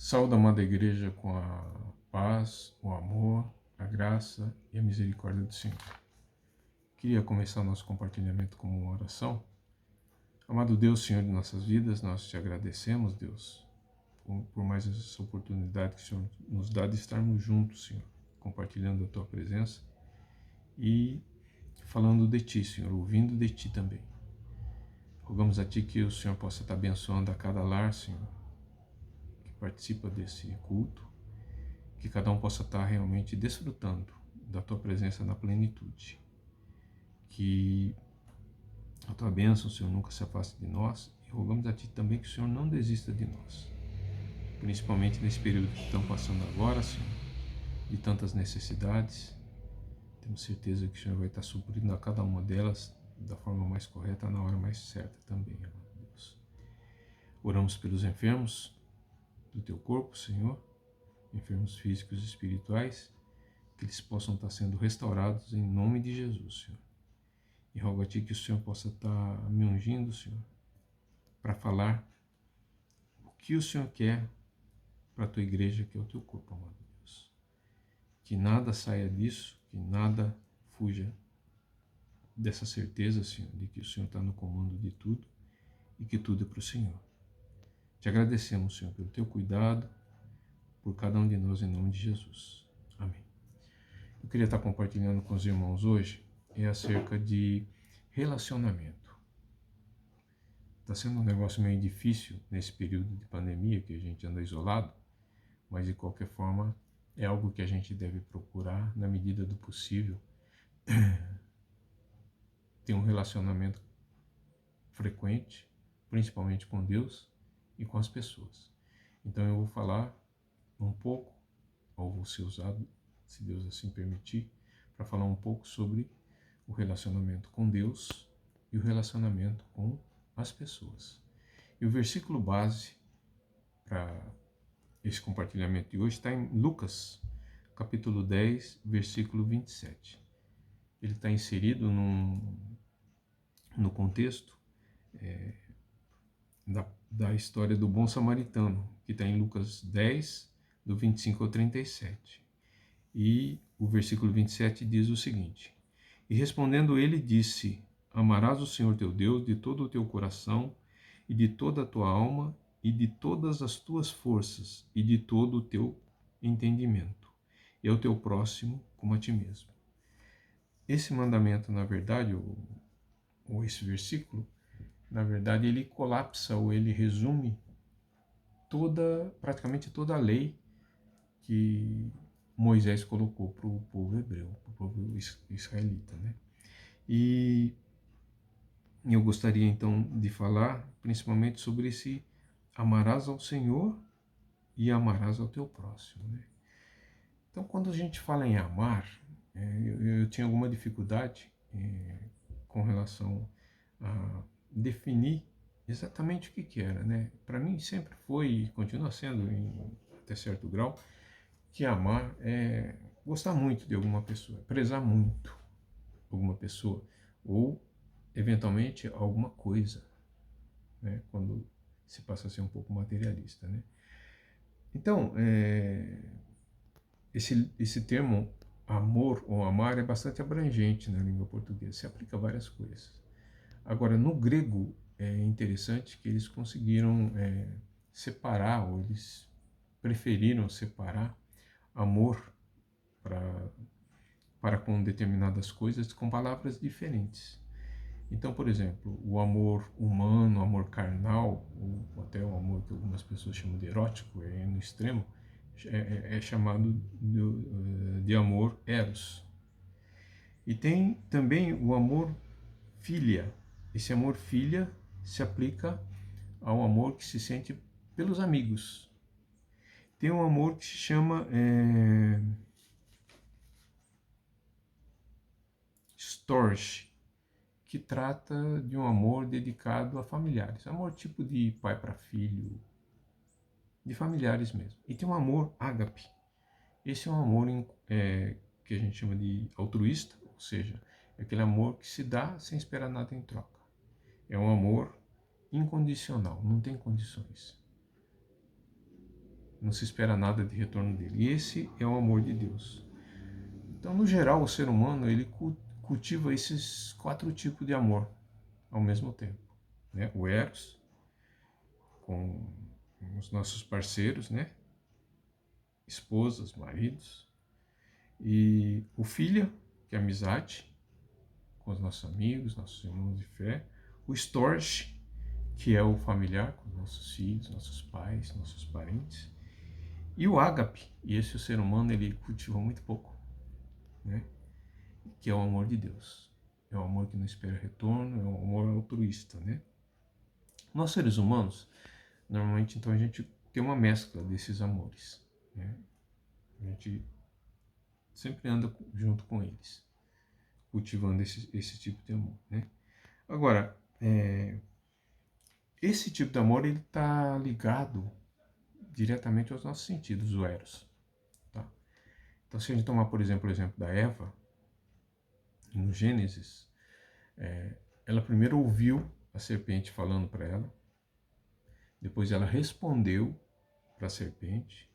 Saúde, amada igreja, com a paz, o amor, a graça e a misericórdia do Senhor. Queria começar nosso compartilhamento com uma oração. Amado Deus, Senhor de nossas vidas, nós te agradecemos, Deus, por mais essa oportunidade que o Senhor nos dá de estarmos juntos, Senhor, compartilhando a tua presença e falando de ti, Senhor, ouvindo de ti também. Rogamos a ti que o Senhor possa estar abençoando a cada lar, Senhor, que participa desse culto, que cada um possa estar realmente desfrutando da tua presença na plenitude. Que a tua bênção, Senhor, nunca se afaste de nós, e rogamos a ti também que o Senhor não desista de nós, principalmente nesse período que estamos passando agora, Senhor, de tantas necessidades. Temos certeza que o Senhor vai estar suprindo a cada uma delas da forma mais correta, na hora mais certa também, amado Deus. Oramos pelos enfermos do teu corpo, Senhor, enfermos físicos e espirituais, que eles possam estar sendo restaurados em nome de Jesus, Senhor. E rogo a ti que o Senhor possa estar me ungindo, Senhor, para falar o que o Senhor quer para a tua igreja, que é o teu corpo, amado Deus. Que nada saia disso, que nada fuja dessa certeza, Senhor, de que o Senhor está no comando de tudo e que tudo é para o Senhor. Te agradecemos, Senhor, pelo teu cuidado, por cada um de nós, em nome de Jesus. Amém. Eu queria estar compartilhando com os irmãos hoje acerca de relacionamento. Está sendo um negócio meio difícil nesse período de pandemia, que a gente anda isolado, mas de qualquer forma é algo que a gente deve procurar, na medida do possível, ter um relacionamento frequente, principalmente com Deus e com as pessoas. Então eu vou falar um pouco, ou vou ser usado, se Deus assim permitir, para falar um pouco sobre o relacionamento com Deus e o relacionamento com as pessoas. E o versículo base para esse compartilhamento de hoje está em Lucas, capítulo 10, versículo 27. Ele está inserido no contexto da história do bom samaritano, que está em Lucas 10, do 25 ao 37. E o versículo 27 diz o seguinte: E respondendo ele disse: Amarás o Senhor teu Deus de todo o teu coração, e de toda a tua alma, e de todas as tuas forças, e de todo o teu entendimento, e ao teu próximo como a ti mesmo. Esse mandamento, na verdade, ou esse versículo, na verdade, ele colapsa ou ele resume praticamente toda a lei que Moisés colocou para o povo hebreu, para o povo israelita, né? E eu gostaria então de falar principalmente sobre esse amarás ao Senhor e amarás ao teu próximo, né? Então, quando a gente fala em amar, eu tinha alguma dificuldade com relação a definir exatamente o que era, né? Para mim sempre foi e continua sendo, até certo grau, que amar é gostar muito de alguma pessoa, prezar muito alguma pessoa, ou eventualmente alguma coisa, né? Quando se passa a ser um pouco materialista, né? Então, esse termo amor ou amar é bastante abrangente na língua portuguesa, se aplica a várias coisas. Agora, no grego, é interessante que eles conseguiram separar, ou eles preferiram separar amor para com determinadas coisas com palavras diferentes. Então, por exemplo, o amor humano, o amor carnal, ou até o amor que algumas pessoas chamam de erótico, no extremo, é chamado de amor eros. E tem também o amor filia. Esse amor filia se aplica ao amor que se sente pelos amigos. Tem um amor que se chama storge, que trata de um amor dedicado a familiares. Amor tipo de pai para filho, de familiares mesmo. E tem um amor ágape. Esse é um amor que a gente chama de altruísta, ou seja, é aquele amor que se dá sem esperar nada em troca. É um amor incondicional, não tem condições. não se espera nada de retorno dele. E esse é o amor de Deus. Então, no geral, o ser humano ele cultiva esses 4 tipos de amor ao mesmo tempo, né? O eros, com os nossos parceiros, né? Esposas, maridos, e o filho, que é a amizade, com os nossos amigos, nossos irmãos de fé, o storge, que é o familiar, com os nossos filhos, nossos pais, nossos parentes, e o ágape, e esse o ser humano ele cultiva muito pouco, né? Que é o amor de Deus. É o amor que não espera retorno, é o amor altruísta, né? Nós seres humanos, normalmente, então, a gente tem uma mescla desses amores, né? A gente sempre anda junto com eles, cultivando esse tipo de amor, né? Agora, esse tipo de amor ele está ligado diretamente aos nossos sentidos, o eros, tá? Então, se a gente tomar, por exemplo, o exemplo da Eva, no Gênesis, ela primeiro ouviu a serpente falando para ela, depois ela respondeu para a serpente,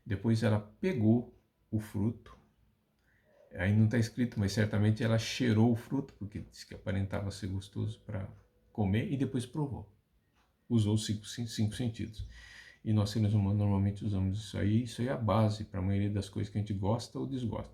depois ela pegou o fruto, aí não está escrito, mas certamente ela cheirou o fruto, porque disse que aparentava ser gostoso para comer, e depois provou. Usou os cinco sentidos. E nós seres humanos normalmente usamos isso aí é a base para a maioria das coisas que a gente gosta ou desgosta,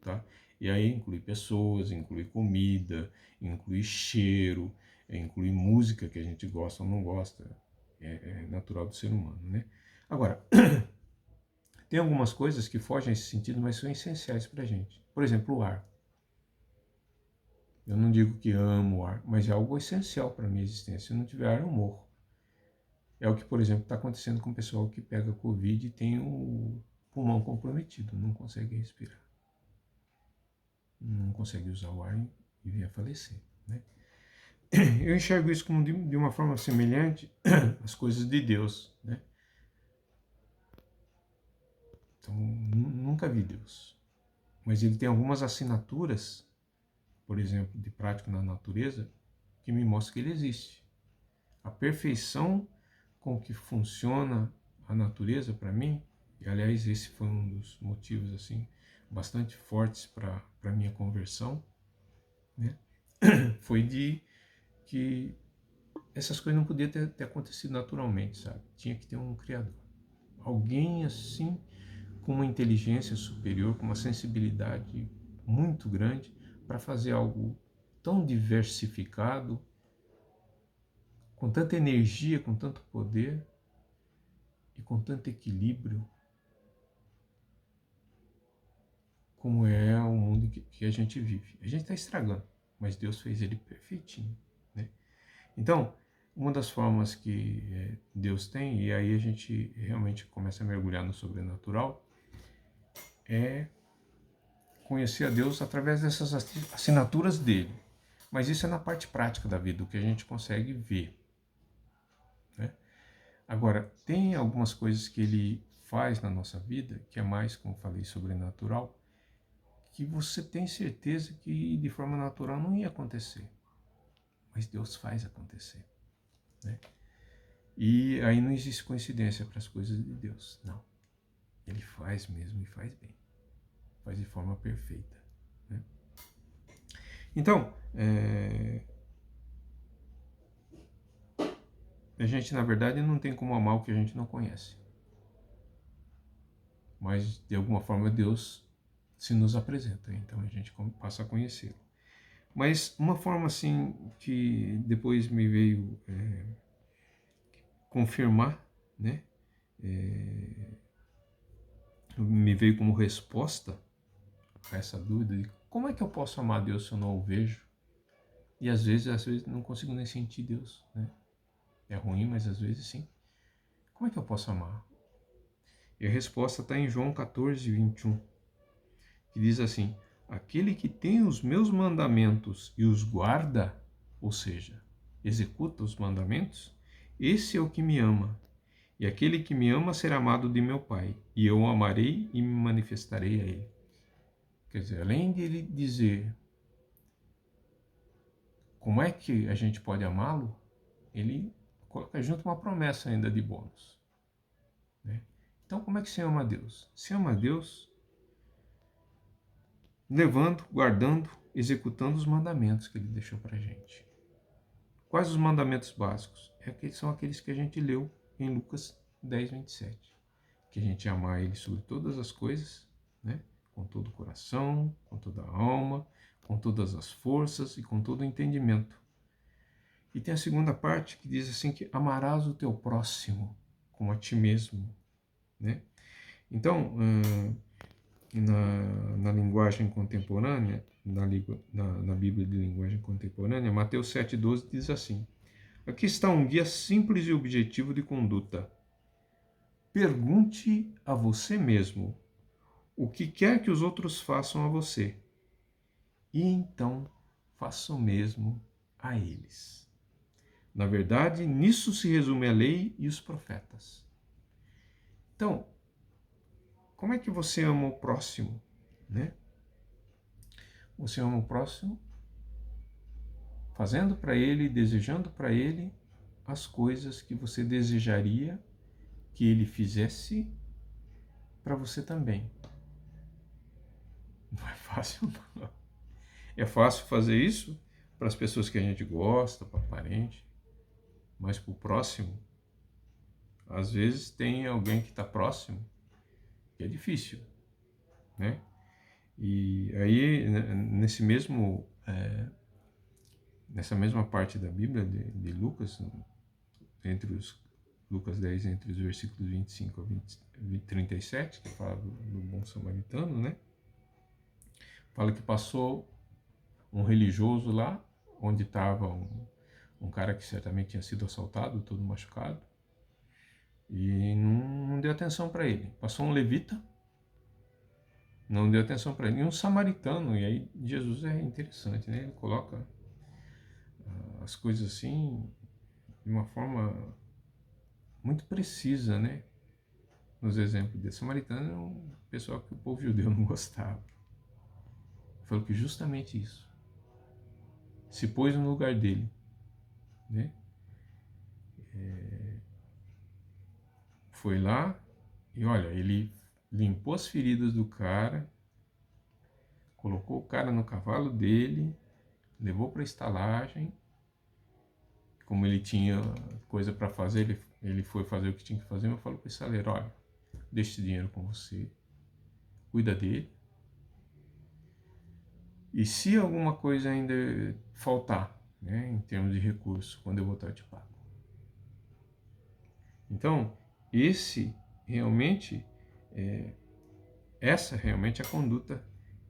tá? E aí inclui pessoas, inclui comida, inclui cheiro, inclui música que a gente gosta ou não gosta, é natural do ser humano, né? Agora, tem algumas coisas que fogem a esse sentido, mas são essenciais para a gente. Por exemplo, o ar. Eu não digo que amo o ar, mas é algo essencial para a minha existência. Se eu não tiver ar, eu morro. É o que, por exemplo, está acontecendo com o pessoal que pega Covid e tem o pulmão comprometido, não consegue respirar. Não consegue usar o ar e vem a falecer, né? Eu enxergo isso como de uma forma semelhante às coisas de Deus, né? Então, nunca vi Deus. Mas ele tem algumas assinaturas, por exemplo, de prática na natureza, que me mostram que ele existe. A perfeição com que funciona a natureza para mim, e aliás esse foi um dos motivos assim bastante fortes para a minha conversão, né? Foi de que essas coisas não podiam ter acontecido naturalmente, sabe? Tinha que ter um criador. Alguém assim, com uma inteligência superior, com uma sensibilidade muito grande, para fazer algo tão diversificado, com tanta energia, com tanto poder e com tanto equilíbrio, como é o mundo que a gente vive. A gente está estragando, mas Deus fez ele perfeitinho, né? Então, uma das formas que Deus tem, e aí a gente realmente começa a mergulhar no sobrenatural, é conhecer a Deus através dessas assinaturas dele. Mas isso é na parte prática da vida, o que a gente consegue ver, né? Agora, tem algumas coisas que ele faz na nossa vida, que é mais, como falei, sobrenatural, que você tem certeza que de forma natural não ia acontecer. Mas Deus faz acontecer, né? E aí não existe coincidência para as coisas de Deus, não. Ele faz mesmo e faz bem. Faz de forma perfeita, né? Então, a gente na verdade não tem como amar o que a gente não conhece. Mas de alguma forma Deus se nos apresenta, então a gente passa a conhecê-lo. Mas uma forma assim que depois me veio confirmar, né? Me veio como resposta a essa dúvida de como é que eu posso amar Deus se eu não o vejo? E às vezes não consigo nem sentir Deus, né? É ruim, mas às vezes sim. Como é que eu posso amar? E a resposta está em João 14, 21, que diz assim: aquele que tem os meus mandamentos e os guarda, ou seja, executa os mandamentos, esse é o que me ama. E aquele que me ama será amado de meu Pai, e eu o amarei e me manifestarei a ele. Quer dizer, além de ele dizer como é que a gente pode amá-lo, ele coloca junto uma promessa ainda de bônus, né? Então, como é que se ama a Deus? Se ama a Deus levando, guardando, executando os mandamentos que Ele deixou para a gente. Quais os mandamentos básicos? São aqueles que a gente leu em Lucas 10, 27. Que a gente amar Ele sobre todas as coisas, né? Com todo o coração, com toda a alma, com todas as forças e com todo o entendimento. E tem a segunda parte que diz assim que amarás o teu próximo como a ti mesmo, né? Então, na linguagem contemporânea, na Bíblia de linguagem contemporânea, Mateus 7,12 diz assim: aqui está um guia simples e objetivo de conduta. Pergunte a você mesmo o que quer que os outros façam a você, e então faça o mesmo a eles. Na verdade, nisso se resume a lei e os profetas. Então, como é que você ama o próximo, né? Você ama o próximo fazendo para ele, desejando para ele as coisas que você desejaria que ele fizesse para você também. Não é fácil, não. É fácil fazer isso para as pessoas que a gente gosta, para parente, mas para o próximo, às vezes tem alguém que está próximo que é difícil, né? E aí, nessa mesma parte da Bíblia de Lucas, Lucas 10, entre os versículos 25 a 37, que fala do bom samaritano, né? Fala que passou um religioso lá, onde estava um cara que certamente tinha sido assaltado, todo machucado, e não deu atenção para ele. Passou um levita, não deu atenção para ele, e um samaritano. E aí Jesus é interessante, né? Ele coloca as coisas assim de uma forma muito precisa, né? Nos exemplos dele. Samaritano é um pessoal que o povo judeu não gostava. Ele falou que justamente isso. Se pôs no lugar dele, né? Foi lá e olha, ele limpou as feridas do cara, colocou o cara no cavalo dele, levou para a estalagem. Como ele tinha coisa para fazer, ele foi fazer o que tinha que fazer, mas falou para o estaleiro: olha, deixa esse dinheiro com você, cuida dele, e se alguma coisa ainda faltar, né, em termos de recurso, quando eu voltar eu te pago. Então, essa realmente é a conduta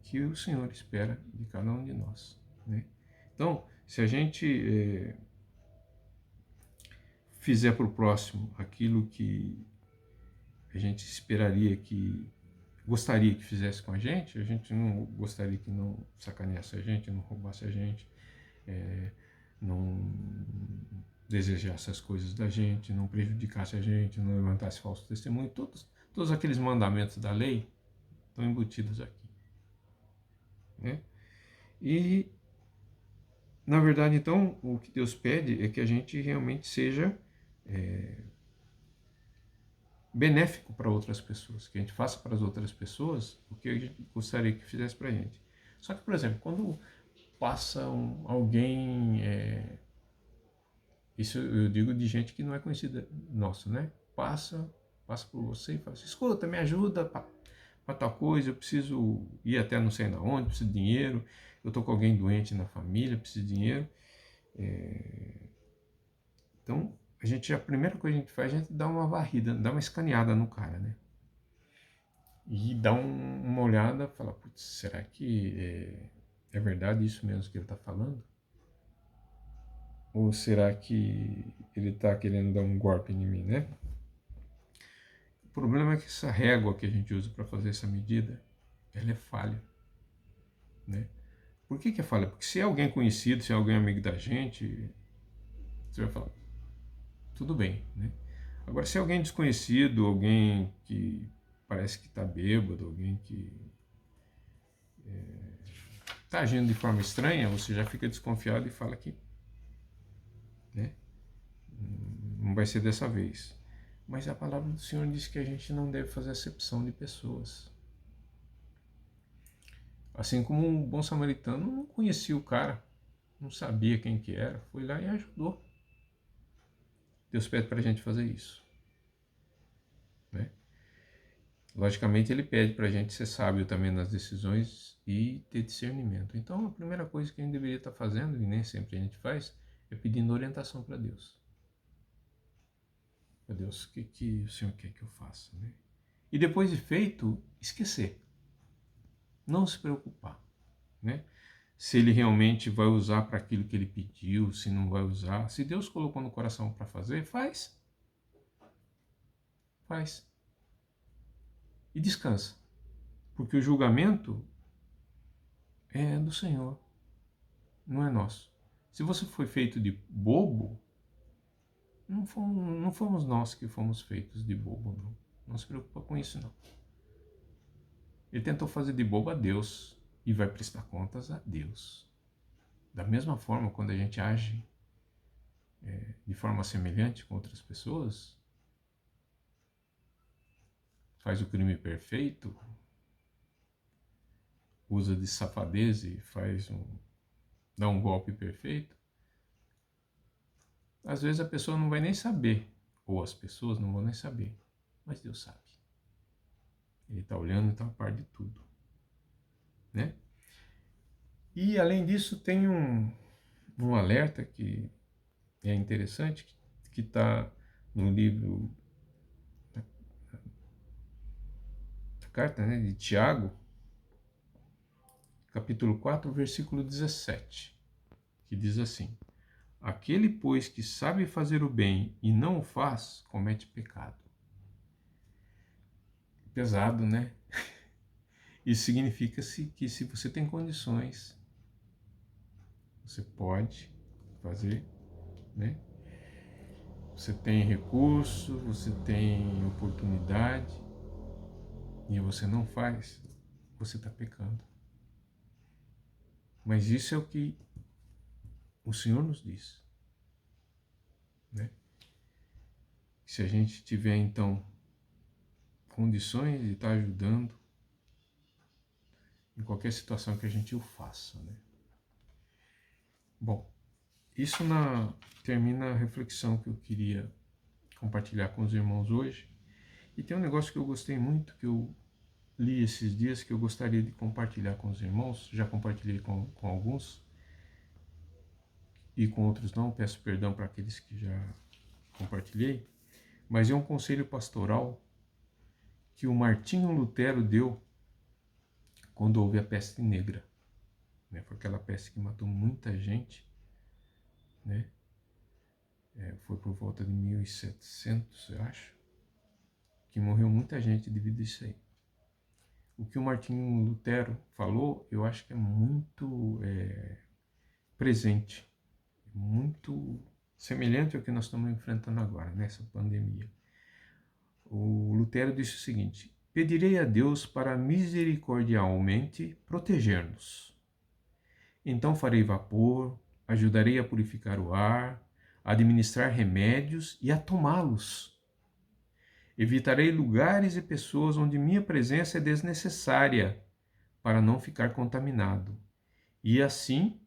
que o Senhor espera de cada um de nós, né? Então, se a gente fizer para o próximo aquilo que a gente esperaria gostaria que fizesse com a gente não gostaria que não sacaneasse a gente, não roubasse a gente, não desejasse as coisas da gente, não prejudicasse a gente, não levantasse falso testemunho. Todos aqueles mandamentos da lei estão embutidos aqui, né? E, na verdade, então, o que Deus pede é que a gente realmente seja benéfico para outras pessoas, que a gente faça para as outras pessoas o que a gente gostaria que fizesse para a gente. Só que, por exemplo, quando passa alguém, isso eu digo de gente que não é conhecida nossa, né? Passa por você e fala assim: escuta, me ajuda para tal coisa, eu preciso ir até não sei onde, preciso de dinheiro, eu estou com alguém doente na família, preciso de dinheiro. Então, a primeira coisa que a gente faz, a gente dá uma varrida, dá uma escaneada no cara, né? E dá uma olhada, fala: putz, será que é verdade isso mesmo que ele está falando? Ou será que ele está querendo dar um golpe em mim, né? O problema é que essa régua que a gente usa para fazer essa medida, ela é falha, né? Por que é falha? Porque se é alguém conhecido, se é alguém amigo da gente, você vai falar: tudo bem, né? Agora, se é alguém desconhecido, alguém que parece que está bêbado, alguém que está agindo de forma estranha, você já fica desconfiado e fala que, né, não vai ser dessa vez. Mas a palavra do Senhor diz que a gente não deve fazer acepção de pessoas. Assim como um bom samaritano não conhecia o cara, não sabia quem que era, foi lá e ajudou. Deus pede para a gente fazer isso, né? Logicamente, ele pede para a gente ser sábio também nas decisões e ter discernimento. Então, a primeira coisa que a gente deveria estar fazendo, e nem sempre a gente faz, é pedindo orientação para Deus. Para Deus, o que o Senhor quer que eu faça, né? E depois de feito, esquecer. Não se preocupar, né? Se ele realmente vai usar para aquilo que ele pediu, se não vai usar. Se Deus colocou no coração para fazer, faz. Faz. E descansa. Porque o julgamento é do Senhor, não é nosso. Se você foi feito de bobo, não fomos nós que fomos feitos de bobo, não. Não se preocupa com isso, não. Ele tentou fazer de bobo a Deus e vai prestar contas a Deus. Da mesma forma, quando a gente age de forma semelhante com outras pessoas, faz o crime perfeito, usa de safadeza e dá um golpe perfeito, às vezes a pessoa não vai nem saber, ou as pessoas não vão nem saber, mas Deus sabe. Ele está olhando e está a par de tudo, né? E além disso tem um alerta que é interessante, que está no livro, a carta, né, de Tiago, capítulo 4, versículo 17, que diz assim: aquele, pois, que sabe fazer o bem e não o faz, comete pecado. Pesado, né? Isso significa que se você tem condições, você pode fazer, né? Você tem recurso, você tem oportunidade e você não faz, você está pecando. Mas isso é o que o Senhor nos diz, né? Se a gente tiver, então, condições de estar ajudando, em qualquer situação que a gente o faça, né? Bom, isso termina a reflexão que eu queria compartilhar com os irmãos hoje. E tem um negócio que eu gostei muito, que eu li esses dias, que eu gostaria de compartilhar com os irmãos. Já compartilhei com alguns e com outros não, peço perdão para aqueles que já compartilhei. Mas é um conselho pastoral que o Martinho Lutero deu quando houve a peste negra, né? Foi aquela peste que matou muita gente, né? Foi por volta de 1700, eu acho, que morreu muita gente devido a isso aí. O que o Martinho Lutero falou, eu acho que é muito presente, muito semelhante ao que nós estamos enfrentando agora, nessa pandemia. O Lutero disse o seguinte: pedirei a Deus para misericordialmente proteger-nos. Então farei vapor, ajudarei a purificar o ar, a administrar remédios e a tomá-los. Evitarei lugares e pessoas onde minha presença é desnecessária, para não ficar contaminado, e assim,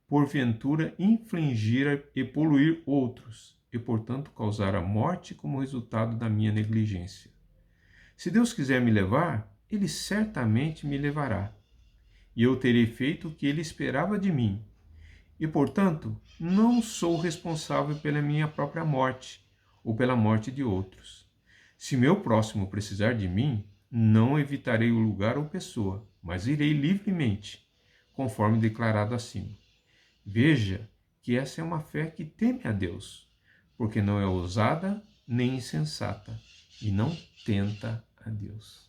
porventura, infligir e poluir outros, e portanto causar a morte como resultado da minha negligência. Se Deus quiser me levar, Ele certamente me levará, e eu terei feito o que Ele esperava de mim, e portanto não sou responsável pela minha própria morte, ou pela morte de outros. Se meu próximo precisar de mim, não evitarei o lugar ou pessoa, mas irei livremente, conforme declarado acima. Veja que essa é uma fé que teme a Deus, porque não é ousada nem insensata, e não tenta a Deus.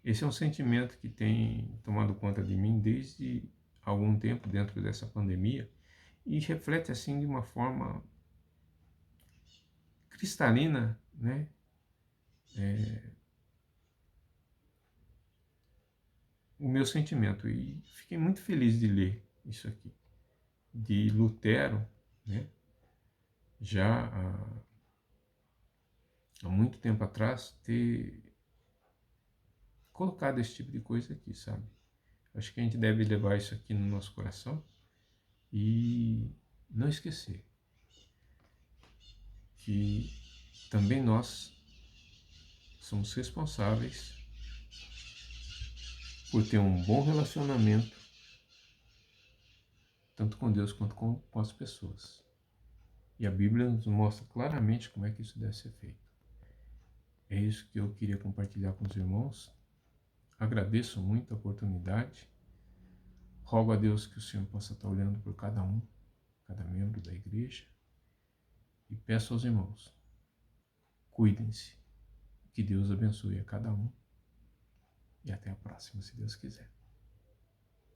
Esse é um sentimento que tem tomado conta de mim desde algum tempo dentro dessa pandemia, e reflete assim de uma forma cristalina, né? O meu sentimento, e fiquei muito feliz de ler isso aqui, de Lutero, né? Já há muito tempo atrás, ter colocado esse tipo de coisa aqui, sabe? Acho que a gente deve levar isso aqui no nosso coração e não esquecer que também nós somos responsáveis por ter um bom relacionamento, tanto com Deus quanto com as pessoas. E a Bíblia nos mostra claramente como é que isso deve ser feito. É isso que eu queria compartilhar com os irmãos. Agradeço muito a oportunidade. Rogo a Deus que o Senhor possa estar olhando por cada um, cada membro da igreja. E peço aos irmãos, cuidem-se. Que Deus abençoe a cada um. E até a próxima, se Deus quiser.